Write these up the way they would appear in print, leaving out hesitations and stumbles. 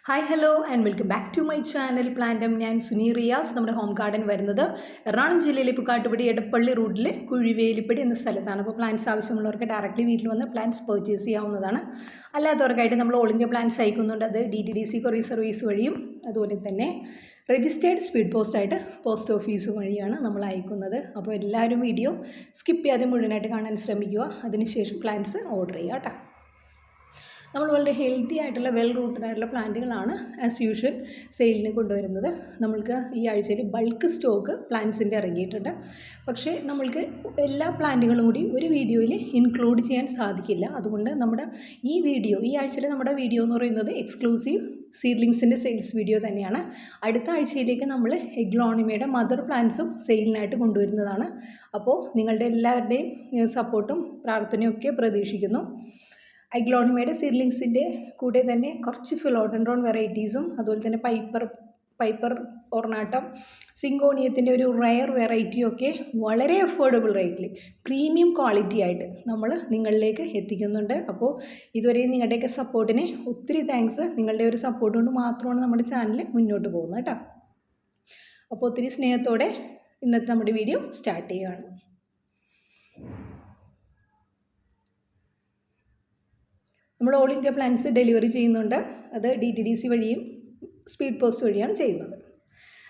Hi hello and welcome back to my channel Plantam. ഞാൻ സുനി റിയാസ്. നമ്മുടെ home garden വരുന്നത് എറണാകുളം ജില്ലയിലെ പുക്കാട്ടുപടി എടപ്പള്ളി റൂട്ടിൽ കുഴിവേലിപ്പടി എന്ന സ്ഥലത്താണ്. അപ്പോൾ പ്ലാന്റ്സ് ആവശ്യമുള്ളവർക്ക് ഡയറക്റ്റ്ലി വീട്ടിൽ വന്ന് പ്ലാന്റ്സ് പർച്ചേസ് ചെയ്യാവുന്നതാണ്. അല്ലാത്തവർക്കായിട്ട് നമ്മൾ ഓൾ ഇന്ത്യ പ്ലാന്റ്സ് അയക്കുന്നുണ്ട്. അത് DTDC കൊറിയർ സർവീസ് വഴിയും അതുപോലെ തന്നെ രജിസ്റ്റേർഡ് സ്പീഡ് പോസ്റ്റായിട്ട് പോസ്റ്റ് ഓഫീസ് വഴിയാണ് നമ്മൾ അയക്കുന്നത്. അപ്പോൾ എല്ലാവരും വീഡിയോ സ്കിപ്പ് ചെയ്യാതെ മുഴുവനായിട്ട് കാണാൻ ശ്രമിക്കുക. അതിനുശേഷം പ്ലാന്റ്സ് ഓർഡർ ചെയ്യുക കേട്ടോ. നമ്മൾ വളരെ ഹെൽത്തി ആയിട്ടുള്ള വെൽ റൂട്ടഡ് ആയിട്ടുള്ള പ്ലാന്റുകളാണ് ആസ് യൂഷ്വൽ സെയിലിന് കൊണ്ടുവരുന്നത്. നമ്മൾക്ക് ഈ ആഴ്ചയിൽ ബൾക്ക് സ്റ്റോക്ക് പ്ലാന്റ്സിൻ്റെ ഇറങ്ങിയിട്ടുണ്ട്. പക്ഷേ നമ്മൾക്ക് എല്ലാ പ്ലാന്റുകളും കൂടി ഒരു വീഡിയോയിൽ ഇൻക്ലൂഡ് ചെയ്യാൻ സാധിക്കില്ല. അതുകൊണ്ട് നമ്മുടെ ഈ ആഴ്ചയിൽ നമ്മുടെ വീഡിയോ എന്ന് പറയുന്നത് എക്സ്ക്ലൂസീവ് സീഡ്ലിങ്സിൻ്റെ സെയിൽസ് വീഡിയോ തന്നെയാണ്. അടുത്ത ആഴ്ചയിലേക്ക് നമ്മൾ എഗ്ലോണിമയുടെ മദർ പ്ലാന്റ്സും സെയിലിനായിട്ട് കൊണ്ടുവരുന്നതാണ്. അപ്പോൾ നിങ്ങളുടെ എല്ലാവരുടെയും സപ്പോർട്ടും പ്രാർത്ഥനയും ഒക്കെ പ്രതീക്ഷിക്കുന്നു. എഗ്ലോണിമയുടെ സീഡ്ലിങ്സിൻ്റെ കൂടെ തന്നെ കുറച്ച് ഫിലോഡൻഡ്രോൺ വെറൈറ്റീസും അതുപോലെ തന്നെ പൈപ്പർ ഒർണാട്ടം സിങ്കോണിയത്തിൻ്റെ ഒരു റയർ വെറൈറ്റിയൊക്കെ വളരെ അഫോർഡബിൾ റേറ്റിൽ പ്രീമിയം ക്വാളിറ്റി ആയിട്ട് നമ്മൾ നിങ്ങളിലേക്ക് എത്തിക്കുന്നുണ്ട്. അപ്പോൾ ഇതുവരെ നിങ്ങളുടെയൊക്കെ സപ്പോർട്ടിന് ഒത്തിരി താങ്ക്സ്. നിങ്ങളുടെ ഒരു സപ്പോർട്ട് കൊണ്ട് മാത്രമാണ് നമ്മുടെ ചാനൽ മുന്നോട്ട് പോകുന്നത് കേട്ടോ. അപ്പോൾ ഒത്തിരി സ്നേഹത്തോടെ ഇന്നത്തെ നമ്മുടെ വീഡിയോ സ്റ്റാർട്ട് ചെയ്യുകയാണ്. നമ്മൾ ഓൾ ഇന്ത്യ പ്ലാന്റ്സ് ഡെലിവറി ചെയ്യുന്നുണ്ട്. അത് DTDC വഴിയും സ്പീഡ് പോസ്റ്റ് വഴിയാണ് ചെയ്യുന്നത്.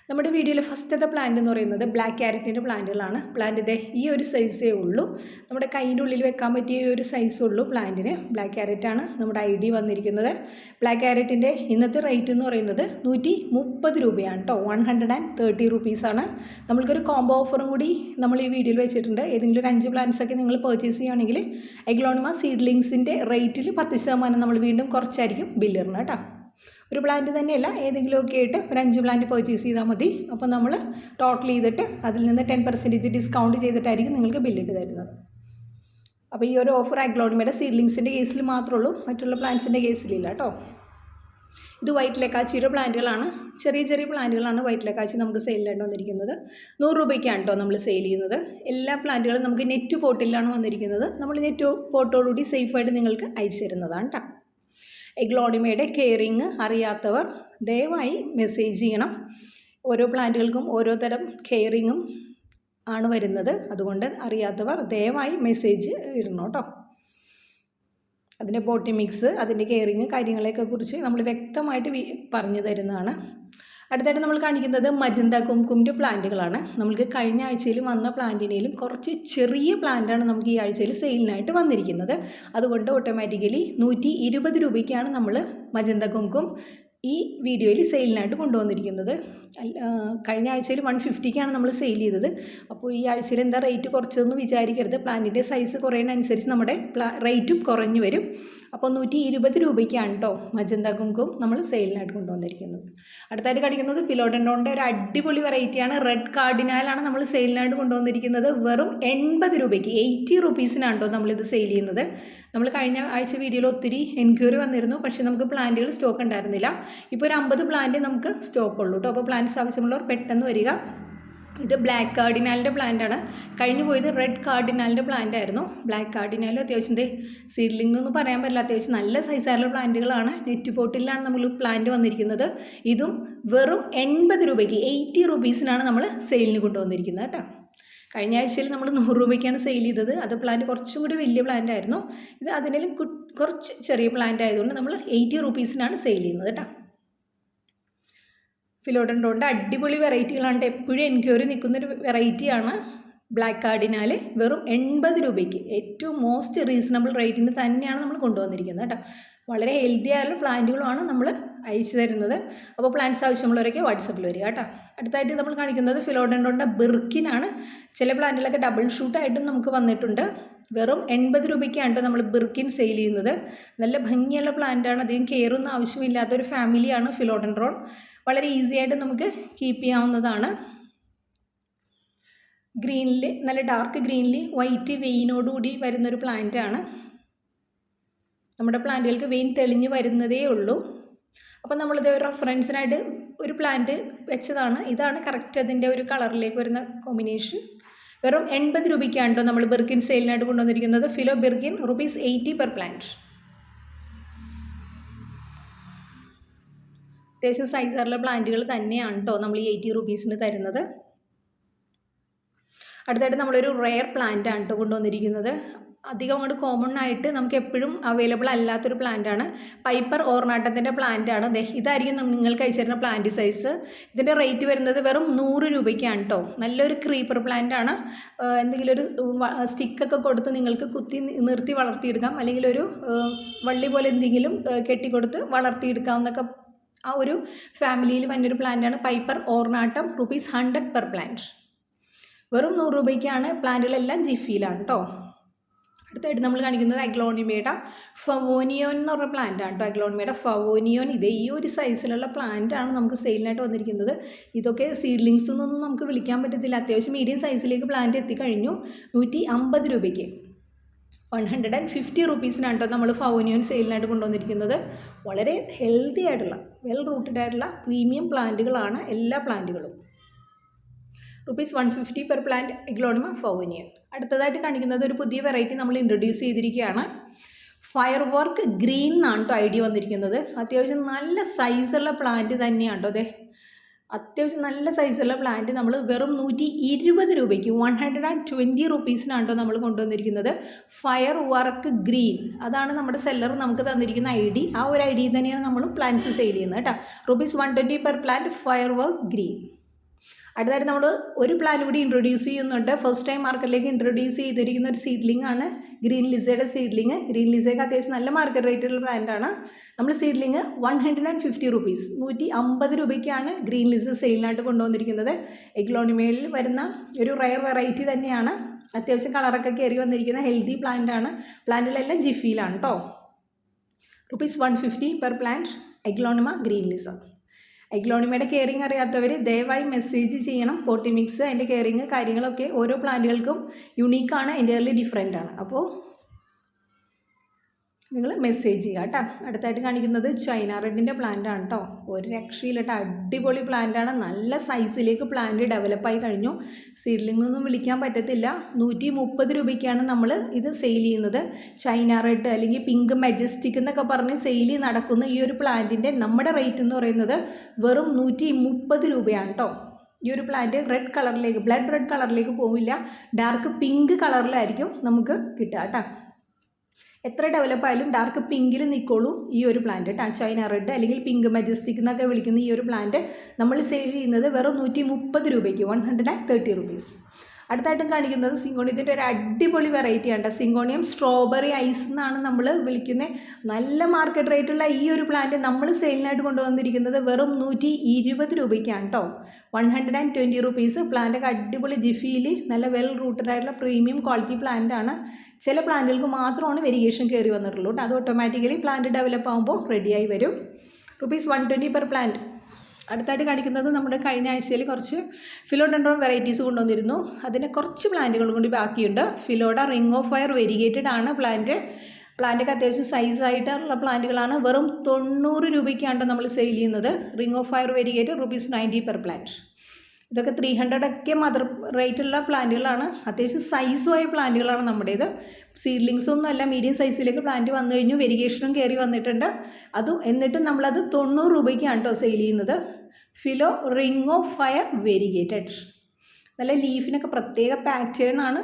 നമ്മുടെ വീഡിയോയിൽ ഫസ്റ്റത്തെ പ്ലാന്റ് എന്ന് പറയുന്നത് ബ്ലാക്ക് ക്യാരറ്റിൻ്റെ പ്ലാന്റുകളാണ്. പ്ലാന്റ് ഇതേ ഈ ഒരു സൈസേ ഉള്ളൂ. നമ്മുടെ കൈൻ്റെ ഉള്ളിൽ വെക്കാൻ പറ്റിയ ഒരു സൈസേ ഉള്ളൂ പ്ലാന്റിന്. ബ്ലാക്ക് ക്യാരറ്റാണ് നമ്മുടെ ID വന്നിരിക്കുന്നത്. ബ്ലാക്ക് ക്യാരറ്റിൻ്റെ ഇന്നത്തെ റേറ്റ് എന്ന് പറയുന്നത് 130 രൂപയാണ് കേട്ടോ. 130 റുപ്പീസാണ്. നമ്മൾക്കൊരു കോംബോ ഓഫറും കൂടി നമ്മൾ ഈ വീഡിയോയിൽ വെച്ചിട്ടുണ്ട്. ഏതെങ്കിലും ഒരു 5 പ്ലാന്റ്സൊക്കെ നിങ്ങൾ പർച്ചേസ് ചെയ്യുകയാണെങ്കിൽ എഗ്ലോണിമ സീഡ്ലിങ്സിൻ്റെ റേറ്റിൽ 10% നമ്മൾ വീണ്ടും കുറച്ചായിരിക്കും ബില്ലിടുന്നത് കേട്ടോ. ഒരു പ്ലാന്റ് തന്നെയല്ല, ഏതെങ്കിലുമൊക്കെ ആയിട്ട് ഒരു 5 പ്ലാന്റ് പർച്ചേസ് ചെയ്താൽ മതി. അപ്പോൾ നമ്മൾ ടോട്ടൽ ചെയ്തിട്ട് അതിൽ നിന്ന് 10% ഡിസ്കൗണ്ട് ചെയ്തിട്ടായിരിക്കും നിങ്ങൾക്ക് ബില്ലിട്ട് തരുന്നത്. അപ്പോൾ ഈ ഒരു ഓഫർ എഗ്ലോണിമയുടെ സീഡ്ലിങ്സിൻ്റെ കേസിൽ മാത്രമേ ഉള്ളൂ, മറ്റുള്ള പ്ലാന്റ്സിൻ്റെ കേസിലില്ല കേട്ടോ. ഇത് വൈറ്റ് ലെക്കാച്ചിയുടെ പ്ലാന്റുകളാണ്. ചെറിയ പ്ലാന്റുകളാണ് വൈറ്റ് ലെക്കാച്ചി നമുക്ക് സെയിലിലായിട്ട് വന്നിരിക്കുന്നത്. 100 രൂപയ്ക്കാണ് കേട്ടോ നമ്മൾ സെയിൽ ചെയ്യുന്നത്. എല്ലാ പ്ലാന്റുകളും നമുക്ക് നെറ്റ് പോട്ടിലാണ് വന്നിരിക്കുന്നത്. നമ്മൾ നെറ്റ് പോട്ടോടുകൂടി സേഫായിട്ട് നിങ്ങൾക്ക് അയച്ചു തരുന്നതാണ് കേട്ടോ. എഗ്ലോണിമയുടെ കെയറിങ് അറിയാത്തവർ ദയവായി മെസ്സേജ് ചെയ്യണം. ഓരോ പ്ലാന്റുകൾക്കും ഓരോ തരം കെയറിങ്ങും ആണ് വരുന്നത്. അതുകൊണ്ട് അറിയാത്തവർ ദയവായി മെസ്സേജ് ഇടണം കേട്ടോ. അതിൻ്റെ പോട്ടി മിക്സ്, അതിൻ്റെ കെയറിങ് കാര്യങ്ങളെയൊക്കെ കുറിച്ച് നമ്മൾ വ്യക്തമായിട്ട് പറഞ്ഞു തരുന്നതാണ്. അടുത്തായിട്ട് നമ്മൾ കാണിക്കുന്നത് മജന്ത കുംകുമിൻ്റെ പ്ലാന്റുകളാണ്. നമുക്ക് കഴിഞ്ഞ ആഴ്ചയിൽ വന്ന പ്ലാന്റിനേലും കുറച്ച് ചെറിയ പ്ലാന്റാണ് നമുക്ക് ഈ ആഴ്ചയിൽ സെയിലിനായിട്ട് വന്നിരിക്കുന്നത്. അതുകൊണ്ട് ഓട്ടോമാറ്റിക്കലി 120 രൂപയ്ക്കാണ് നമ്മൾ മജന്ത കുംകും ഈ വീഡിയോയിൽ സെയിലിനായിട്ട് കൊണ്ടുവന്നിരിക്കുന്നത്. കഴിഞ്ഞ ആഴ്ചയിൽ 150ക്കാണ് നമ്മൾ സെയിൽ ചെയ്തത്. അപ്പോൾ ഈ ആഴ്ചയിൽ എന്താ റേറ്റ് കുറച്ചൊന്നും വിചാരിക്കരുത്. പ്ലാന്റിൻ്റെ സൈസ് കുറയുന്നതനുസരിച്ച് നമ്മുടെ റേറ്റും കുറഞ്ഞു വരും. അപ്പോൾ 120 രൂപയ്ക്കാണ് കേട്ടോ മജന്ത കുംകും നമ്മൾ സെയിലിനായിട്ട് കൊണ്ടുവന്നിരിക്കുന്നത്. അടുത്തായിട്ട് കാണിക്കുന്നത് ഫിലോഡൻഡ്രോണിൻ്റെ ഒരു അടിപൊളി വെറൈറ്റിയാണ്. റെഡ് കാർഡിനാലാണ് നമ്മൾ സെയിലിനായിട്ട് കൊണ്ടുവന്നിരിക്കുന്നത്. വെറും 80 രൂപയ്ക്ക് 80 റുപ്പീസിനാണ് കേട്ടോ നമ്മളിത് സെയിൽ ചെയ്യുന്നത്. നമ്മൾ കഴിഞ്ഞ ആഴ്ച വീഡിയോയിൽ ഒത്തിരി എൻക്വയറി വന്നിരുന്നു, പക്ഷേ നമുക്ക് പ്ലാന്റുകൾ സ്റ്റോക്ക് ഉണ്ടായിരുന്നില്ല. ഇപ്പോൾ ഒരു 50 പ്ലാന്റ് നമുക്ക് സ്റ്റോക്ക് ഉള്ളൂ കേട്ടോ. അപ്പോൾ പ്ലാന്റ്സ് ആവശ്യമുള്ളവർ പെട്ടെന്ന് വരിക. ഇത് ബ്ലാക്ക് കാർഡിനാലിൻ്റെ പ്ലാന്റാണ്. കഴിഞ്ഞു പോയത് റെഡ് കാർഡിനാലിൻ്റെ പ്ലാന്റ് ആയിരുന്നു. ബ്ലാക്ക് കാർഡിനാലും അത്യാവശ്യം സീഡ്ലിംഗ് എന്ന് പറയാൻ പറ്റില്ല, അത്യാവശ്യം നല്ല സൈസായുള്ള പ്ലാന്റുകളാണ്. നെറ്റ് പോട്ടിലാണ് നമ്മൾ പ്ലാന്റ് വന്നിരിക്കുന്നത്. ഇതും വെറും 80 രൂപയ്ക്ക് 80 റുപ്പീസിനാണ് നമ്മൾ സെയിലിന് കൊണ്ടുവന്നിരിക്കുന്നത് കേട്ടോ. കഴിഞ്ഞ ആഴ്ചയിൽ നമ്മൾ 100 രൂപയ്ക്കാണ് സെയിൽ ചെയ്തത്. അത് പ്ലാന്റ് കുറച്ചും കൂടി വലിയ പ്ലാന്റ് ആയിരുന്നു. ഇത് അതിനും കുറച്ച് ചെറിയ പ്ലാന്റ് ആയതുകൊണ്ട് നമ്മൾ 80 റുപ്പീസിനാണ് സെയിൽ ചെയ്യുന്നത് കേട്ടോ. ഫിലോഡൻഡ്രോണിൻ്റെ അടിപൊളി വെറൈറ്റികളാണ്. എപ്പോഴും എൻക്വയറി നിൽക്കുന്നൊരു വെറൈറ്റിയാണ് ബ്ലാക്ക് കാർഡിനാൽ. വെറും 80 രൂപയ്ക്ക് ഏറ്റവും മോസ്റ്റ് റീസണബിൾ റേറ്റിന് തന്നെയാണ് നമ്മൾ കൊണ്ടുവന്നിരിക്കുന്നത് കേട്ടോ. വളരെ ഹെൽത്തി ആയുള്ള പ്ലാന്റുകളുമാണ് നമ്മൾ അയച്ചു തരുന്നത്. അപ്പോൾ പ്ലാന്റ്സ് ആവശ്യമുള്ളവരൊക്കെ വാട്സപ്പിൽ വരിക കേട്ടോ. അടുത്തായിട്ട് നമ്മൾ കാണിക്കുന്നത് ഫിലോഡൻഡ്രോണിൻ്റെ ബിർക്കിനാണ്. ചില പ്ലാന്റുകളൊക്കെ ഡബിൾ ഷൂട്ടായിട്ടും നമുക്ക് വന്നിട്ടുണ്ട്. വെറും 80 രൂപയ്ക്കാണ് കേട്ടോ നമ്മൾ ബിർക്കിൻ സെയിൽ ചെയ്യുന്നത്. നല്ല ഭംഗിയുള്ള പ്ലാന്റാണ്. അധികം കെയറൊന്നും ആവശ്യമില്ലാത്തൊരു ഫാമിലിയാണ് ഫിലോഡൻഡ്രോൺ. വളരെ ഈസി ആയിട്ട് നമുക്ക് കീപ്പ് ചെയ്യാവുന്നതാണ്. ഗ്രീനിൽ, നല്ല ഡാർക്ക് ഗ്രീനിൽ വൈറ്റ് വെയിനോടുകൂടി വരുന്നൊരു പ്ലാന്റാണ്. നമ്മുടെ പ്ലാന്റുകൾക്ക് വെയിൻ തെളിഞ്ഞ് വരുന്നതേ ഉള്ളൂ. അപ്പോൾ നമ്മളിത് ഒരു റെഫറൻസിനായിട്ട് ഒരു പ്ലാന്റ് വെച്ചതാണ്. ഇതാണ് കറക്റ്റ് അതിൻ്റെ ഒരു കളറിലേക്ക് വരുന്ന കോമ്പിനേഷൻ. വെറും 80 രൂപയ്ക്കാണ് കേട്ടോ നമ്മൾ ബിർക്കിൻ സെയിലിനായിട്ട് കൊണ്ടുവന്നിരിക്കുന്നത്. Philo ബിർക്കിൻ ₹80 per plant. അത്യാവശ്യം സൈസുള്ള പ്ലാന്റുകൾ തന്നെയാണ് കേട്ടോ നമ്മൾ ഈ 80 റുപ്പീസിന് തരുന്നത്. അടുത്തായിട്ട് നമ്മളൊരു റെയർ പ്ലാന്റ് ആണ് കേട്ടോ കൊണ്ടുവന്നിരിക്കുന്നത്. അധികം അങ്ങോട്ട് കോമൺ ആയിട്ട് നമുക്ക് എപ്പോഴും അവൈലബിൾ അല്ലാത്തൊരു പ്ലാന്റാണ്. പൈപ്പർ ഓർണാട്ടത്തിൻ്റെ പ്ലാന്റാണ്. ഇതായിരിക്കും നിങ്ങൾക്ക് അയച്ചു തരുന്ന പ്ലാന്റ് സൈസ്. ഇതിൻ്റെ റേറ്റ് വരുന്നത് വെറും 100 രൂപയ്ക്കാണ് കേട്ടോ. നല്ലൊരു ക്രീപ്പർ പ്ലാന്റാണ്. എന്തെങ്കിലും ഒരു സ്റ്റിക്കൊക്കെ കൊടുത്ത് നിങ്ങൾക്ക് കുത്തി നിർത്തി വളർത്തിയെടുക്കാം, അല്ലെങ്കിൽ ഒരു വള്ളി പോലെ എന്തെങ്കിലും കെട്ടിക്കൊടുത്ത് വളർത്തിയെടുക്കാവുന്നൊക്കെ ആ ഒരു ഫാമിലിയിൽ വന്നൊരു പ്ലാന്റാണ് പൈപ്പർ ഓർണാട്ടം. ₹100 per plant. വെറും 100 രൂപയ്ക്കാണ്. പ്ലാന്റുകളെല്ലാം ജിഫിയിലാണ് കേട്ടോ. അടുത്തായിട്ട് നമ്മൾ കാണിക്കുന്നത് അഗ്ലോണിമയുടെ ഫവോനിയോൻ എന്ന് പറഞ്ഞ പ്ലാന്റാണ് കേട്ടോ. അഗ്ലോണിമയുടെ ഫവോനിയോൻ ഇത് ഈ ഒരു സൈസിലുള്ള പ്ലാന്റാണ് നമുക്ക് സെയിലിനായിട്ട് വന്നിരിക്കുന്നത്. ഇതൊക്കെ സീഡ്ലിങ്സ് എന്നൊന്നും നമുക്ക് വിളിക്കാൻ പറ്റത്തില്ല. അത്യാവശ്യം മീഡിയം സൈസിലേക്ക് പ്ലാന്റ് എത്തിക്കഴിഞ്ഞു. 150 രൂപയ്ക്ക് 150 റുപ്പീസിനാണ് കേട്ടോ നമ്മൾ ഫവോനിയോൻ സെയിലിനായിട്ട് കൊണ്ടുവന്നിരിക്കുന്നത്. വളരെ ഹെൽത്തി ആയിട്ടുള്ള വെൽ റൂട്ടഡ് ആയിട്ടുള്ള പ്രീമിയം പ്ലാന്റുകളാണ് എല്ലാ പ്ലാന്റുകളും. ₹150 പെർ പ്ലാന്റ് അഗ്ലോണിമ ഫവോനിയൻ. അടുത്തതായിട്ട് കാണിക്കുന്നത് ഒരു പുതിയ വെറൈറ്റി നമ്മൾ ഇൻട്രൊഡ്യൂസ് ചെയ്തിരിക്കുകയാണ്. ഫയർ വർക്ക് ഗ്രീൻ എന്നാണ് കേട്ടോ ഐഡിയ വന്നിരിക്കുന്നത്. അത്യാവശ്യം നല്ല സൈസുള്ള പ്ലാന്റ് തന്നെയാണ് കേട്ടോ. അതെ, അത്യാവശ്യം നല്ല സൈസുള്ള പ്ലാന്റ് നമ്മൾ വെറും 120 രൂപയ്ക്ക് 120 റുപ്പീസിനാണ് കേട്ടോ നമ്മൾ കൊണ്ടുവന്നിരിക്കുന്നത്. ഫയർ വർക്ക് ഗ്രീൻ അതാണ് നമ്മുടെ സെല്ലർ നമുക്ക് തന്നിരിക്കുന്ന ID. ആ ഒരു ID തന്നെയാണ് നമ്മൾ പ്ലാന്റ്സ് സെയിൽ ചെയ്യുന്നത് കേട്ടോ. ₹120 per plant fire work green. അടുത്തായിട്ട് നമ്മൾ ഒരു പ്ലാന്റ് കൂടി ഇൻട്രൊഡ്യൂസ് ചെയ്യുന്നുണ്ട്. ഫസ്റ്റ് ടൈം മാർക്കറ്റിലേക്ക് ഇൻട്രൊഡ്യൂസ് ചെയ്തിരിക്കുന്ന ഒരു സീഡ്ലിംഗ് ആണ് ഗ്രീൻ ലിസയുടെ സീഡ്ലിംഗ്. ഗ്രീൻ ലിസയ്ക്ക് അത്യാവശ്യം നല്ല മാർക്കറ്റ് റേറ്റുള്ള പ്ലാന്റാണ്. നമ്മൾ സീഡ്ലിംഗ് 150 റുപ്പീസ് 150 രൂപയ്ക്കാണ് ഗ്രീൻ ലിസ സെയിലിനായിട്ട് കൊണ്ടുവന്നിരിക്കുന്നത്. എഗ്ലോണിമയിൽ വരുന്ന ഒരു റയർ വെറൈറ്റി തന്നെയാണ്. അത്യാവശ്യം കളറൊക്കെ കയറി വന്നിരിക്കുന്ന ഹെൽത്തി പ്ലാന്റാണ്. പ്ലാന്റുകളെല്ലാം ജിഫിയിലാണ് കേട്ടോ. ₹150 per plant aglaonema green Lisa. അഗ്ലോണിമയുടെ കെയറിങ് അറിയാത്തവർ ദയവായി മെസ്സേജ് ചെയ്യണം. പോട്ടി മിക്സ് അതിൻ്റെ കെയറിങ് കാര്യങ്ങളൊക്കെ ഓരോ പ്ലാന്റുകൾക്കും യുണീക്കാണ്, എൻ്റയർലി ഡിഫറെൻ്റ് ആണ്. അപ്പോൾ നിങ്ങൾ മെസ്സേജ് ചെയ്യുക കേട്ടോ. അടുത്തായിട്ട് കാണിക്കുന്നത് ചൈന റെഡിൻ്റെ പ്ലാന്റാണ് കേട്ടോ. ഒരു രക്ഷയിലിട്ട് അടിപൊളി പ്ലാന്റാണ്. നല്ല സൈസിലേക്ക് പ്ലാന്റ് ഡെവലപ്പായി കഴിഞ്ഞു. സീഡ്ലിംഗ് ഒന്നും വിളിക്കാൻ പറ്റത്തില്ല. 130 രൂപയ്ക്കാണ് നമ്മൾ ഇത് സെയിൽ ചെയ്യുന്നത്. ചൈന റെഡ് അല്ലെങ്കിൽ പിങ്ക് മജസ്റ്റിക് എന്നൊക്കെ പറഞ്ഞ് സെയിൽ നടക്കുന്ന ഈ ഒരു പ്ലാന്റിൻ്റെ നമ്മുടെ റേറ്റ് എന്ന് പറയുന്നത് വെറും 130 രൂപയാണ് കേട്ടോ. ഈ ഒരു പ്ലാന്റ് റെഡ് കളറിലേക്ക്, ബ്ലഡ് റെഡ് കളറിലേക്ക് പോവില്ല, ഡാർക്ക് പിങ്ക് കളറിലായിരിക്കും നമുക്ക് കിട്ടുക കേട്ടോ. എത്ര ഡെവലപ്പായാലും ഡാർക്ക് പിങ്കിൽ നിൽക്കുള്ളൂ ഈ ഒരു പ്ലാന്റ് കേട്ടോ. ചൈന റെഡ് അല്ലെങ്കിൽ പിങ്ക് മജസ്റ്റിക് എന്നൊക്കെ വിളിക്കുന്ന ഈ ഒരു പ്ലാന്റ് നമ്മൾ സെയിൽ ചെയ്യുന്നത് വെറും 130 രൂപയ്ക്ക് 130 റുപ്പീസ്. അടുത്തായിട്ടും കാണിക്കുന്നത് സിങ്കോണിയത്തിൻ്റെ ഒരു അടിപൊളി വെറൈറ്റിയാണ്. സിങ്കോണിയം സ്ട്രോബെറി ഐസ് എന്നാണ് നമ്മൾ വിളിക്കുന്നത്. നല്ല മാർക്കറ്റ് റേറ്റുള്ള ഈ ഒരു പ്ലാന്റ് നമ്മൾ സെയിലിനായിട്ട് കൊണ്ടുവന്നിരിക്കുന്നത് വെറും 120 രൂപയ്ക്കാണ് കേട്ടോ. 120 റുപ്പീസ്. പ്ലാന്റൊക്കെ അടിപൊളി ജിഫിയിൽ നല്ല വെൽ റൂട്ടഡ് ആയിട്ടുള്ള പ്രീമിയം ക്വാളിറ്റി പ്ലാന്റ് ആണ്. ചില പ്ലാന്റുകൾക്ക് മാത്രമാണ് വെരിയേഷൻ കയറി വന്നിട്ടുള്ളൂ കേട്ടോ. അത് ഓട്ടോമാറ്റിക്കലി പ്ലാന്റ് ഡെവലപ്പ് ആകുമ്പോൾ റെഡിയായി വരും. ₹120 പെർ പ്ലാന്റ്. അടുത്തായിട്ട് കാണിക്കുന്നത് നമ്മുടെ കഴിഞ്ഞ ആഴ്ചയിൽ കുറച്ച് ഫിലോഡെൻഡ്രോൺ വെറൈറ്റീസ് കൊണ്ടുവന്നിരുന്നു. അതിന് കുറച്ച് പ്ലാന്റുകൾ കൂടി ബാക്കിയുണ്ട്. ഫിലോഡ റിംഗ് ഓഫ് ഫയർ വെരിഗേറ്റഡ് ആണ് പ്ലാന്റൊക്കെ അത്യാവശ്യം സൈസായിട്ടുള്ള പ്ലാന്റുകളാണ്. വെറും 90 രൂപയ്ക്കാണ് നമ്മൾ സെയിൽ ചെയ്യുന്നത്. Ring of fire variegated ₹90 per plant. ഇതൊക്കെ 300 ഒക്കെ മദർ റേറ്റുള്ള പ്ലാന്റുകളാണ്. അത്യാവശ്യം സൈസുമായ പ്ലാന്റുകളാണ് നമ്മുടേത്. സീഡ്ലിങ്സ് ഒന്നും അല്ല, മീഡിയം സൈസിലേക്ക് പ്ലാന്റ് വന്നു കഴിഞ്ഞു. വെരിഗേഷനും കയറി വന്നിട്ടുണ്ട്. എന്നിട്ടും നമ്മളത് 90 രൂപയ്ക്കാണ് കേട്ടോ സെയിൽ ചെയ്യുന്നത്. Philo ring of fire variegated. നല്ല ലീഫിനൊക്കെ പ്രത്യേക പാറ്റേൺ ആണ്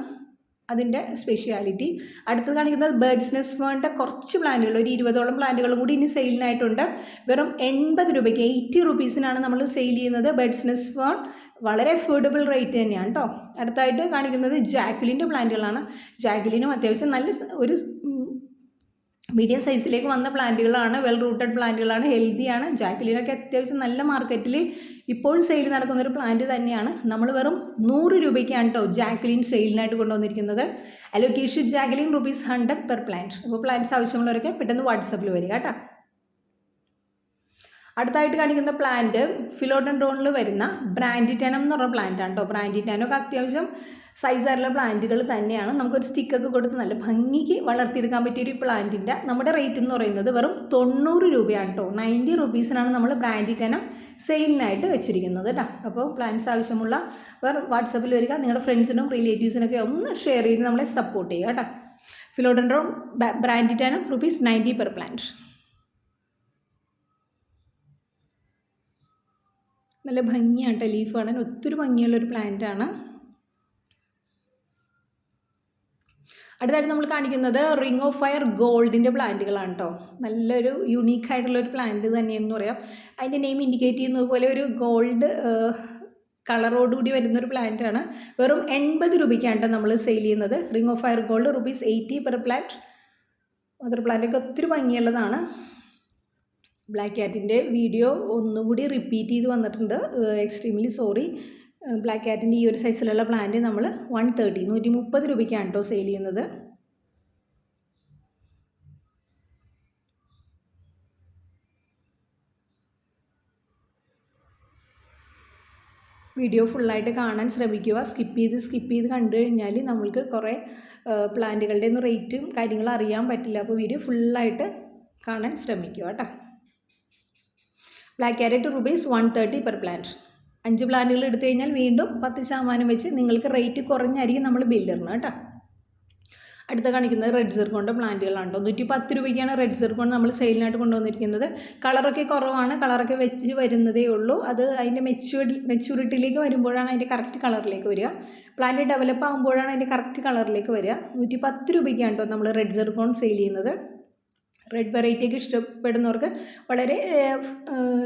അതിൻ്റെ സ്പെഷ്യാലിറ്റി. അടുത്തത് കാണിക്കുന്നത് ബേർഡ്സ് നെസ്റ്റ് ഫേണിൻ്റെ കുറച്ച് പ്ലാന്റുകൾ, ഒരു 20ഓളം പ്ലാന്റുകളും കൂടി ഇനി സെയിലിനായിട്ടുണ്ട്. വെറും 80 രൂപയ്ക്ക് 80 റുപ്പീസിനാണ് നമ്മൾ സെയിൽ ചെയ്യുന്നത്. ബേർഡ്സ് നെസ്റ്റ് ഫേൺ വളരെ അഫോർഡബിൾ റേറ്റ് തന്നെയാണ് കേട്ടോ. അടുത്തായിട്ട് കാണിക്കുന്നത് ജാക്വലിൻ്റെ പ്ലാന്റുകളാണ്. ജാക്വലിനും അത്യാവശ്യം നല്ല ഒരു മീഡിയം സൈസിലേക്ക് വന്ന പ്ലാന്റുകളാണ്. വെൽ റൂട്ടഡ് പ്ലാന്റുകളാണ്, ഹെൽത്തിയാണ്. ജാക്വലിനൊക്കെ അത്യാവശ്യം നല്ല മാർക്കറ്റിൽ ഇപ്പോൾ സെയിൽ നടക്കുന്നൊരു പ്ലാന്റ് തന്നെയാണ്. നമ്മൾ വെറും 100 രൂപയ്ക്കാണ് കേട്ടോ ജാക്വലിൻ സെയിലിനായിട്ട് കൊണ്ടുവന്നിരിക്കുന്നത്. Alocasia Jacqueline ₹100 per plant. അപ്പോൾ പ്ലാന്റ്സ് ആവശ്യമുള്ളവരൊക്കെ പെട്ടെന്ന് വാട്സപ്പിൽ വരിക കേട്ടോ. അടുത്തായിട്ട് കാണിക്കുന്ന പ്ലാന്റ് ഫിലോഡെൻഡ്രോണിൽ വരുന്ന ബ്രാൻഡിറ്റാനം എന്ന് പറഞ്ഞ പ്ലാന്റാണ് കേട്ടോ. ബ്രാൻഡിറ്റാനൊക്കെ അത്യാവശ്യം സൈസായിട്ടുള്ള പ്ലാന്റുകൾ തന്നെയാണ്. നമുക്കൊരു സ്റ്റിക്കൊക്കെ കൊടുത്ത് നല്ല ഭംഗിക്ക് വളർത്തിയെടുക്കാൻ പറ്റിയൊരു പ്ലാന്റിൻ്റെ നമ്മുടെ റേറ്റ് എന്ന് പറയുന്നത് വെറും 90 രൂപയാണ് കേട്ടോ. 90 റുപ്പീസിനാണ് നമ്മൾ ബ്രാൻഡിറ്റാനം സെയിലിനായിട്ട് വെച്ചിരിക്കുന്നത് കേട്ടോ. അപ്പോൾ പ്ലാന്റ്സ് ആവശ്യമുള്ള വാട്സപ്പിൽ വരിക. നിങ്ങളുടെ ഫ്രണ്ട്സിനും റിലേറ്റീവ്സിനൊക്കെ ഒന്ന് ഷെയർ ചെയ്ത് നമ്മളെ സപ്പോർട്ട് ചെയ്യുക കേട്ടോ. Philodendron brandtianum ₹90 per plant. നല്ല ഭംഗിയാണ് കേട്ടോ, ലീഫ് കാണാൻ ഒത്തിരി ഭംഗിയുള്ളൊരു പ്ലാന്റാണ്. അടുത്തായിട്ട് നമ്മൾ കാണിക്കുന്നത് റിംഗ് ഓഫ് ഫയർ ഗോൾഡിൻ്റെ പ്ലാന്റുകളാണ് കേട്ടോ. നല്ലൊരു യുണീക്കായിട്ടുള്ളൊരു പ്ലാന്റ് തന്നെയെന്ന് പറയാം. അതിൻ്റെ നെയിം ഇൻഡിക്കേറ്റ് ചെയ്യുന്നത് പോലെ ഒരു ഗോൾഡ് കളറോടുകൂടി വരുന്നൊരു പ്ലാന്റാണ്. വെറും 80 രൂപയ്ക്കാണ് കേട്ടോ നമ്മൾ സെയിൽ ചെയ്യുന്നത്. Ring of fire gold ₹80 per plant. Mother പ്ലാന്റൊക്കെ ഒത്തിരി ഭംഗിയുള്ളതാണ്. ബ്ലാക്ക് ക്യാറ്റിൻ്റെ വീഡിയോ ഒന്നുകൂടി റിപ്പീറ്റ് ചെയ്ത് വന്നിട്ടുണ്ട്, എക്സ്ട്രീംലി സോറി. ബ്ലാക്ക് ക്യാറ്റിൻ്റെ ഈ ഒരു സൈസിലുള്ള പ്ലാന്റ് നമ്മൾ 130 രൂപയ്ക്കാണ് കേട്ടോ സെയിൽ ചെയ്യുന്നത്. വീഡിയോ ഫുള്ളായിട്ട് കാണാൻ ശ്രമിക്കുക. സ്കിപ്പ് ചെയ്ത് കണ്ടു കഴിഞ്ഞാൽ നമ്മൾക്ക് കുറേ പ്ലാന്റുകളുടെ ഒന്നും റേറ്റും കാര്യങ്ങളും അറിയാൻ പറ്റില്ല. അപ്പോൾ വീഡിയോ ഫുള്ളായിട്ട് കാണാൻ ശ്രമിക്കുക കേട്ടോ. Black carrot ₹130 per plant. 5 പ്ലാന്റുകൾ എടുത്തു കഴിഞ്ഞാൽ വീണ്ടും 10% വെച്ച് നിങ്ങൾക്ക് റേറ്റ് കുറഞ്ഞായിരിക്കും നമ്മൾ ബില്ലിടുന്നത് കേട്ടോ. അടുത്ത കാണിക്കുന്നത് റെഡ് സിർക്കോണിൻ്റെ പ്ലാന്റുകളാണ് കേട്ടോ. 110 രൂപയ്ക്കാണ് റെഡ് സിർക്കോൺ നമ്മൾ സെയിലിനായിട്ട് കൊണ്ടുവന്നിരിക്കുന്നത്. കളറൊക്കെ കുറവാണ്, കളറൊക്കെ വെച്ച് വരുന്നതേ ഉള്ളൂ. അത് അതിൻ്റെ മെച്യൂരിറ്റിയിലേക്ക് വരുമ്പോഴാണ് അതിൻ്റെ കറക്റ്റ് കളറിലേക്ക് വരിക. പ്ലാന്റ് ഡെവലപ്പ് ആകുമ്പോഴാണ് അതിൻ്റെ കറക്റ്റ് കളറിലേക്ക് വരിക. 110 രൂപയ്ക്കാണ് കേട്ടോ നമ്മൾ റെഡ് സിർക്കോൺ സെയിൽ ചെയ്യുന്നത്. റെഡ് വെറൈറ്റിയൊക്കെ ഇഷ്ടപ്പെടുന്നവർക്ക് വളരെ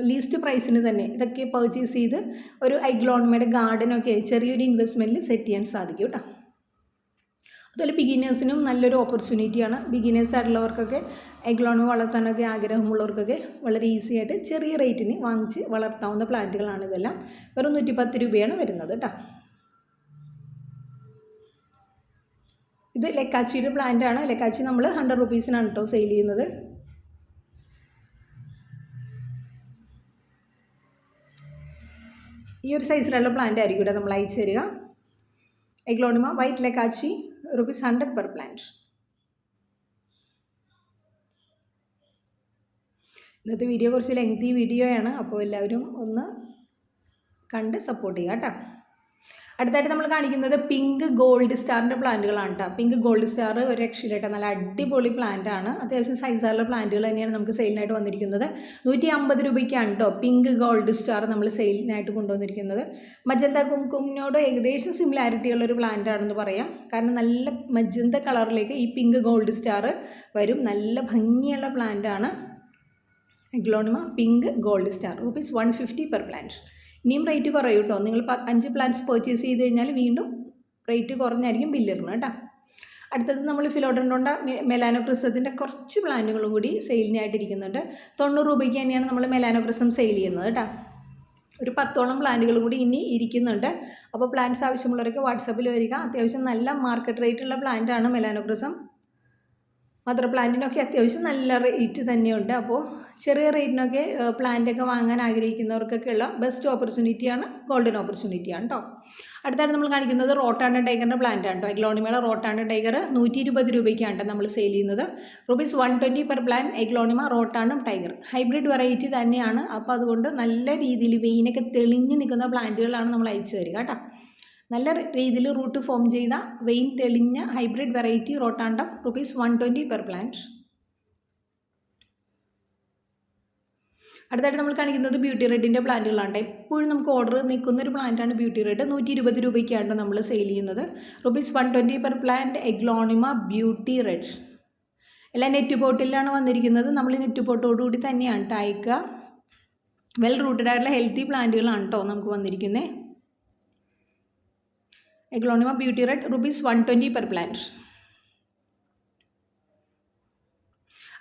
ലീസ്റ്റ് പ്രൈസിന് തന്നെ ഇതൊക്കെ പർച്ചേസ് ചെയ്ത് ഒരു ഐഗ്ലോണിമയുടെ ഗാർഡനൊക്കെ ചെറിയൊരു ഇൻവെസ്റ്റ്മെൻറ്റിൽ സെറ്റ് ചെയ്യാൻ സാധിക്കും കേട്ടോ. അതുപോലെ ബിഗിനേഴ്സിനും നല്ലൊരു ഓപ്പർച്യൂണിറ്റിയാണ്. ബിഗിനേഴ്സ് ആയിട്ടുള്ളവർക്കൊക്കെ ഐഗ്ലോണിമ വളർത്താനൊക്കെ ആഗ്രഹമുള്ളവർക്കൊക്കെ വളരെ ഈസി ആയിട്ട് ചെറിയ റേറ്റിന് വാങ്ങിച്ച് വളർത്താവുന്ന പ്ലാന്റുകളാണ് ഇതെല്ലാം. വെറും 110 രൂപയാണ് വരുന്നത് കേട്ടോ. ഇത് ലെക്കാച്ചിയുടെ പ്ലാന്റാണ്. ലെക്കാച്ചി നമ്മൾ 100 രൂപീസിനാണ് കേട്ടോ സെയിൽ ചെയ്യുന്നത്. ഈ ഒരു സൈസിലുള്ള പ്ലാന്റ് ആയിരിക്കും ഇവിടെ നമ്മൾ അയച്ചു തരിക. എഗ്ലോണിമ വൈറ്റ് ലെക്കാച്ചി ₹100 പെർ പ്ലാന്റ്. ഇന്നത്തെ വീഡിയോ കുറച്ച് ലെങ്തി വീഡിയോയാണ്, അപ്പോൾ എല്ലാവരും ഒന്ന് കണ്ട് സപ്പോർട്ട് ചെയ്യുക കേട്ടോ. അടുത്തായിട്ട് നമ്മൾ കാണിക്കുന്നത് പിങ്ക് ഗോൾഡ് സ്റ്റാറിൻ്റെ പ്ലാന്റുകളാണ് കേട്ടോ. പിങ്ക് ഗോൾഡ് സ്റ്റാർ ഒരു രക്ഷയിലിട്ട നല്ല അടിപൊളി പ്ലാന്റാണ്. അത്യാവശ്യം സൈസുള്ള പ്ലാന്റുകൾ തന്നെയാണ് നമുക്ക് സെയിലിനായിട്ട് വന്നിരിക്കുന്നത്. 150 രൂപയ്ക്കാണ് കേട്ടോ പിങ്ക് ഗോൾഡ് സ്റ്റാർ നമ്മൾ സെയിലിനായിട്ട് കൊണ്ടുവന്നിരിക്കുന്നത്. മജന്ത കുംകുമിനോട് ഏകദേശം സിമിലാരിറ്റി ഉള്ളൊരു പ്ലാന്റാണെന്ന് പറയാം. കാരണം നല്ല മജന്ത കളറിലേക്ക് ഈ പിങ്ക് ഗോൾഡ് സ്റ്റാർ വരും. നല്ല ഭംഗിയുള്ള പ്ലാന്റാണ് aglaonema pink gold star. ₹150 per plant. ഇനിയും റേറ്റ് കുറയും കേട്ടോ. നിങ്ങൾ 5 പ്ലാന്റ്സ് പർച്ചേസ് ചെയ്ത് കഴിഞ്ഞാൽ വീണ്ടും റേറ്റ് കുറഞ്ഞായിരിക്കും ബില്ലിടുന്നത് കേട്ടോ. അടുത്തത് നമ്മൾ ഫിലോഡൻഡോണ്ട മെലാനോക്രിസത്തിൻ്റെ കുറച്ച് പ്ലാന്റുകളും കൂടി സെയിലിനായിട്ടിരിക്കുന്നുണ്ട്. 90 രൂപയ്ക്ക് തന്നെയാണ് നമ്മൾ മെലാനോക്രിസം സെയിൽ ചെയ്യുന്നത് കേട്ടോ. ഒരു 10ഓളം പ്ലാന്റുകൾ കൂടി ഇനി ഇരിക്കുന്നുണ്ട്. അപ്പോൾ പ്ലാന്റ്സ് ആവശ്യമുള്ളവരൊക്കെ വാട്സാപ്പിൽ വരിക. അത്യാവശ്യം നല്ല മാർക്കറ്റ് റേറ്റുള്ള പ്ലാന്റാണ് മെലാനോക്രിസം. മദർ പ്ലാന്റിനൊക്കെ അത്യാവശ്യം നല്ല റേറ്റ് തന്നെയുണ്ട്. അപ്പോൾ ചെറിയ റേറ്റിനൊക്കെ പ്ലാന്റൊക്കെ വാങ്ങാൻ ആഗ്രഹിക്കുന്നവർക്കൊക്കെയുള്ള ബെസ്റ്റ് ഓപ്പർച്യൂണിറ്റിയാണ്, ഗോൾഡൻ ഓപ്പർച്യൂണിറ്റിയാണ് കേട്ടോ. അടുത്തായിട്ട് നമ്മൾ കാണിക്കുന്നത് റോട്ടാണ്ട ടൈഗറിൻ്റെ പ്ലാന്റാണ് കേട്ടോ. എഗ്ലോണിമയുടെ റോട്ടാണ്ട ടൈഗർ 120 രൂപയ്ക്കാണ് നമ്മൾ സെയിൽ ചെയ്യുന്നത്. ₹120 per plant. Aglaonema rotunda tiger hybrid variety തന്നെയാണ്. അപ്പോൾ അതുകൊണ്ട് നല്ല രീതിയിൽ വെയിനൊക്കെ തെളിഞ്ഞ് നിൽക്കുന്ന പ്ലാന്റുകളാണ് നമ്മൾ അയച്ചു തരിക കേട്ടോ. നല്ല രീതിയിൽ റൂട്ട് ഫോം ചെയ്ത വെയിൻ തെളിഞ്ഞ ഹൈബ്രിഡ് വെറൈറ്റി റോട്ടാണ്ടം ₹120 പെർ പ്ലാന്റ്. അടുത്തായിട്ട് നമ്മൾ കാണിക്കുന്നത് ബ്യൂട്ടി റെഡിൻ്റെ പ്ലാന്റുകളാണ്. എപ്പോഴും നമുക്ക് ഓർഡർ നിൽക്കുന്നൊരു പ്ലാന്റാണ് ബ്യൂട്ടി റെഡ്. 120 രൂപയ്ക്കാണ് നമ്മൾ സെയിൽ ചെയ്യുന്നത്. ₹120 per plant. Aglaonema beauty red എല്ലാം നെറ്റ് പോട്ടിലാണ് വന്നിരിക്കുന്നത്. നമ്മൾ നെറ്റ് പോട്ടോടുകൂടി തന്നെയാണ് അയക്കുക. വെൽ റൂട്ടഡ് ആയിട്ടുള്ള ഹെൽത്തി പ്ലാന്റുകളാണ് കേട്ടോ നമുക്ക് വന്നിരിക്കുന്നത്. Aglaonema beauty red ₹120 per plant.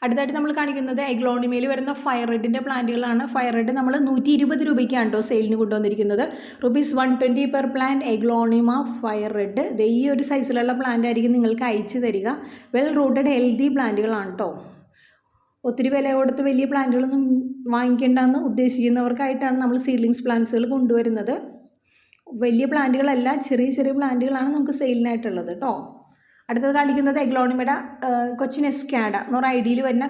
അടുത്തായിട്ട് നമ്മൾ കാണിക്കുന്നത് എഗ്ലോണിമയിൽ വരുന്ന ഫയർ റെഡിൻ്റെ പ്ലാന്റുകളാണ്. ഫയർ റെഡ് നമ്മൾ 120 രൂപയ്ക്കാണ് കേട്ടോ സെയിലിന് കൊണ്ടുവന്നിരിക്കുന്നത്. ₹120 per plant. Aglaonema fire red ഈ ഒരു സൈസിലുള്ള പ്ലാന്റ് ആയിരിക്കും നിങ്ങൾക്ക് അയച്ചു തരിക. വെൽ റൂട്ടഡ് ഹെൽത്തി പ്ലാന്റുകളാണ് കേട്ടോ. ഒത്തിരി വില കൊടുത്ത് വലിയ പ്ലാന്റുകളൊന്നും വാങ്ങിക്കേണ്ടെന്ന് ഉദ്ദേശിക്കുന്നവർക്കായിട്ടാണ് നമ്മൾ സീഡ്ലിങ്സ് പ്ലാന്റ്സുകൾ കൊണ്ടുവരുന്നത്. വലിയ പ്ലാന്റുകളല്ല, ചെറിയ ചെറിയ പ്ലാന്റുകളാണ് നമുക്ക് സെയിലിനായിട്ടുള്ളത് കേട്ടോ. അടുത്തത് കാണിക്കുന്നത് എഗ്ലോണിമയുടെ കൊച്ചിൻ എസ്കാഡ എന്ന് പറഞ്ഞ ഐഡിയയിൽ വരുന്ന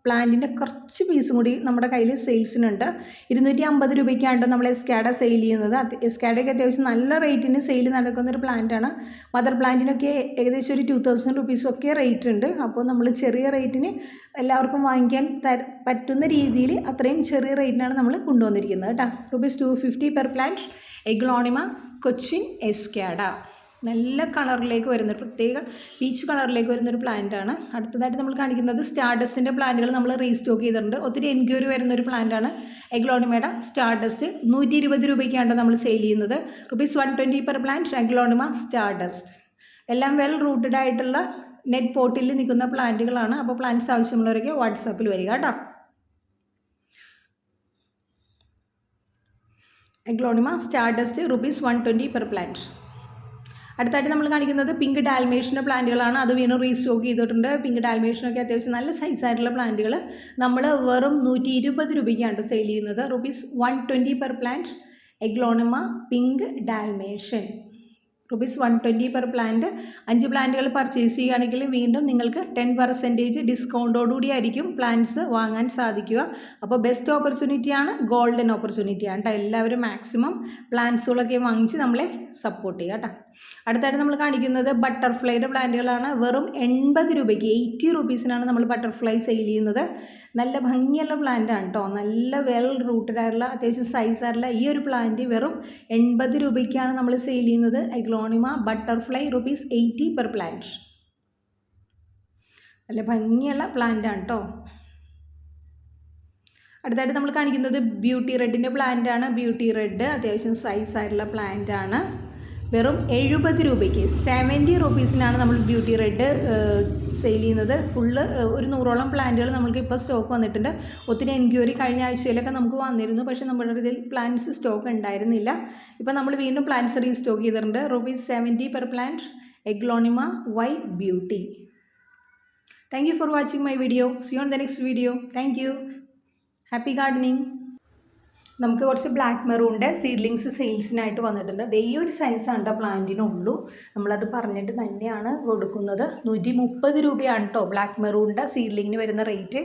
പ്ലാന്റിൻ്റെ കുറച്ച് പീസും കൂടി നമ്മുടെ കയ്യിൽ സെയിൽസിനുണ്ട്. 250 രൂപയ്ക്കാണ് നമ്മൾ എസ്കാഡ സെയിൽ ചെയ്യുന്നത്. എസ്കാഡയ്ക്ക് അത്യാവശ്യം നല്ല റേറ്റിന് സെയിൽ നടക്കുന്നൊരു പ്ലാന്റാണ്. മദർ പ്ലാന്റിനൊക്കെ ഏകദേശം ഒരു 2000 റുപ്പീസൊക്കെ റേറ്റ് ഉണ്ട്. അപ്പോൾ നമ്മൾ ചെറിയ റേറ്റിന് എല്ലാവർക്കും വാങ്ങിക്കാൻ പറ്റുന്ന രീതിയിൽ അത്രയും ചെറിയ റേറ്റിനാണ് നമ്മൾ കൊണ്ടുവന്നിരിക്കുന്നത് കേട്ടോ. ₹250 പെർ പ്ലാന്റ്. എഗ്ലോണിമ കൊച്ചിൻ എസ്കാഡ. നല്ല കളറിലേക്ക് വരുന്ന പ്രത്യേക പീച്ച് കളറിലേക്ക് വരുന്നൊരു പ്ലാന്റാണ്. അടുത്തതായിട്ട് നമ്മൾ കാണിക്കുന്നത് സ്റ്റാർഡസ്റ്റിൻ്റെ പ്ലാന്റുകൾ നമ്മൾ റീസ്റ്റോക്ക് ചെയ്തിട്ടുണ്ട്. ഒത്തിരി എൻക്വയറി വരുന്നൊരു പ്ലാന്റാണ് എഗ്ലോണിമയുടെ സ്റ്റാർഡസ്റ്റ്. 120 രൂപയ്ക്കാണ് നമ്മൾ സെയിൽ ചെയ്യുന്നത്. ₹120 പെർ പ്ലാന്റ് എഗ്ലോണിമ സ്റ്റാർഡസ്റ്റ്. എല്ലാം വെൽ റൂട്ടഡ് ആയിട്ടുള്ള നെറ്റ് പോട്ടിൽ നിൽക്കുന്ന പ്ലാന്റുകളാണ്. അപ്പോൾ പ്ലാന്റ്സ് ആവശ്യമുള്ളവരൊക്കെ വാട്സാപ്പിൽ വരിക കേട്ടോ. Aglaonema Stardust ₹120 per plant. അടുത്തായിട്ട് നമ്മൾ കാണിക്കുന്നത് പിങ്ക് ഡാൽമേഷൻ്റെ പ്ലാന്റുകളാണ്. അത് വീണ്ടും റീസ്റ്റോക്ക് ചെയ്തിട്ടുണ്ട്. പിങ്ക് ഡാൽമേഷനൊക്കെ അത്യാവശ്യം നല്ല സൈസായിട്ടുള്ള പ്ലാന്റുകൾ നമ്മൾ വെറും 120 രൂപയ്ക്കാണ് സെയിൽ ചെയ്യുന്നത്. ₹120 per plant aglaonema pink Dalmatian. ₹120 per plant. 5 പ്ലാന്റുകൾ പർച്ചേസ് ചെയ്യുകയാണെങ്കിൽ വീണ്ടും നിങ്ങൾക്ക് 10% ഡിസ്കൗണ്ടോടുകൂടി ആയിരിക്കും പ്ലാന്റ്സ് വാങ്ങാൻ സാധിക്കുക. അപ്പോൾ ബെസ്റ്റ് ഓപ്പർച്യൂണിറ്റിയാണ്, ഗോൾഡൻ ഓപ്പർച്യൂണിറ്റിയാണ് കേട്ടോ. എല്ലാവരും മാക്സിമം പ്ലാന്റ്സുകളൊക്കെ വാങ്ങിച്ച് നമ്മളെ സപ്പോർട്ട് ചെയ്യുക കേട്ടോ. അടുത്തായിട്ട് നമ്മൾ കാണിക്കുന്നത് ബട്ടർഫ്ലൈയുടെ പ്ലാന്റുകളാണ്. വെറും 80 രൂപയ്ക്ക് 80 റുപ്പീസിനാണ് നമ്മൾ ബട്ടർഫ്ലൈ സെയിൽ ചെയ്യുന്നത്. നല്ല ഭംഗിയുള്ള പ്ലാന്റാണ് കേട്ടോ. നല്ല വെൽ റൂട്ടഡ് ആയിട്ടുള്ള അത്യാവശ്യം സൈസായിട്ടുള്ള ഈ ഒരു പ്ലാന്റ് വെറും 80 രൂപയ്ക്കാണ് നമ്മൾ സെയിൽ ചെയ്യുന്നത്. Aglaonema butterfly ₹80 per plant. നല്ല ഭംഗിയുള്ള പ്ലാന്റാണ് കേട്ടോ. അടുത്തായിട്ട് നമ്മൾ കാണിക്കുന്നത് ബ്യൂട്ടി റെഡിൻ്റെ പ്ലാന്റാണ്. ബ്യൂട്ടി റെഡ് അത്യാവശ്യം സൈസായിട്ടുള്ള പ്ലാന്റാണ്. വെറും 70 രൂപയ്ക്ക് 70 റുപ്പീസിനാണ് നമ്മൾ ബ്യൂട്ടി റെഡ് സെയിൽ ചെയ്യുന്നത്. ഫുള്ള് ഒരു 100ഓളം പ്ലാന്റുകൾ നമ്മൾക്ക് ഇപ്പോൾ സ്റ്റോക്ക് വന്നിട്ടുണ്ട്. ഒത്തിരി എൻക്വയറി കഴിഞ്ഞ ആഴ്ചയിലൊക്കെ നമുക്ക് വന്നിരുന്നു. പക്ഷേ നമ്മുടെ ഇതിൽ പ്ലാന്റ്സ് സ്റ്റോക്ക് ഉണ്ടായിരുന്നില്ല. ഇപ്പോൾ നമ്മൾ വീണ്ടും പ്ലാന്റ്സ് റീസ്റ്റോക്ക് ചെയ്തിട്ടുണ്ട്. ₹70 per plant aglaonema white beauty. Thank you for watching my video. See you on the next video. Thank you. Happy gardening. നമുക്ക് കുറച്ച് ബ്ലാക്ക് മെറൂണിൻ്റെ സീഡ്ലിങ്സ് സെയിൽസിനായിട്ട് വന്നിട്ടുണ്ട്. ഈ ഒരു സൈസാണ് കേട്ടോ പ്ലാന്റിനുള്ളൂ. നമ്മളത് പറഞ്ഞിട്ട് തന്നെയാണ് കൊടുക്കുന്നത്. 130 രൂപയാണ് കേട്ടോ ബ്ലാക്ക് മെറൂണിൻ്റെ സീഡ്ലിങ്ങിന് വരുന്ന റേറ്റ്.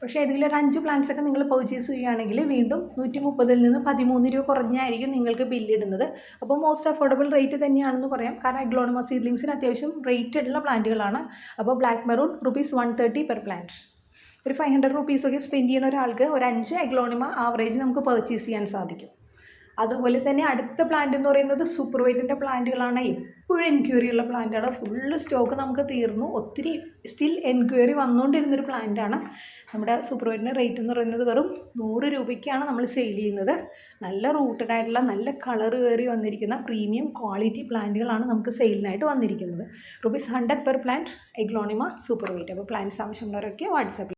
പക്ഷേ ഏതെങ്കിലും ഒരു 5 പ്ലാന്റ്സ് ഒക്കെ നിങ്ങൾ പർച്ചേസ് ചെയ്യുകയാണെങ്കിൽ വീണ്ടും 130 നിന്ന് 13 രൂപ കുറഞ്ഞായിരിക്കും നിങ്ങൾക്ക് ബില്ലിടുന്നത്. അപ്പോൾ മോസ്റ്റ് അഫോർഡബിൾ റേറ്റ് തന്നെയാണെന്ന് പറയാം. കാരണം എഗ്ലോണിമ സീഡ്ലിങ്സിന് അത്യാവശ്യം റേറ്റ് ഉള്ള പ്ലാന്റുകളാണ്. അപ്പോൾ ബ്ലാക്ക് മെറൂൺ ₹130 പെർ പ്ലാന്റ്. ഒരു 500 റുപ്പീസൊക്കെ സ്പെൻഡ് ചെയ്യുന്ന ഒരാൾക്ക് ഒരു 5 എഗ്ലോണിമ ആവറേജ് നമുക്ക് പർച്ചേസ് ചെയ്യാൻ സാധിക്കും. അതുപോലെ തന്നെ അടുത്ത പ്ലാന്റ് എന്ന് പറയുന്നത് സൂപ്പർ വൈറ്റിൻ്റെ പ്ലാന്റുകളാണ്. എപ്പോഴും എൻക്വയറി ഉള്ള പ്ലാന്റാണ്. ഫുള്ള് സ്റ്റോക്ക് നമുക്ക് തീർന്നു. ഒത്തിരി സ്റ്റിൽ എൻക്വയറി വന്നുകൊണ്ടിരുന്നൊരു പ്ലാന്റാണ്. നമ്മുടെ സൂപ്പർ വൈറ്റിൻ്റെ റേറ്റ് എന്ന് പറയുന്നത് വെറും 100 രൂപയ്ക്കാണ് നമ്മൾ സെയിൽ ചെയ്യുന്നത്. നല്ല റൂട്ടഡ് ആയിട്ടുള്ള നല്ല കളർ കയറി വന്നിരിക്കുന്ന പ്രീമിയം ക്വാളിറ്റി പ്ലാന്റുകളാണ് നമുക്ക് സെയിലിനായിട്ട് വന്നിരിക്കുന്നത്. ₹100 per plant aglaonema super white. അപ്പോൾ പ്ലാന്റ്സ് ആവശ്യമുള്ളവരൊക്കെ വാട്സാപ്പിൽ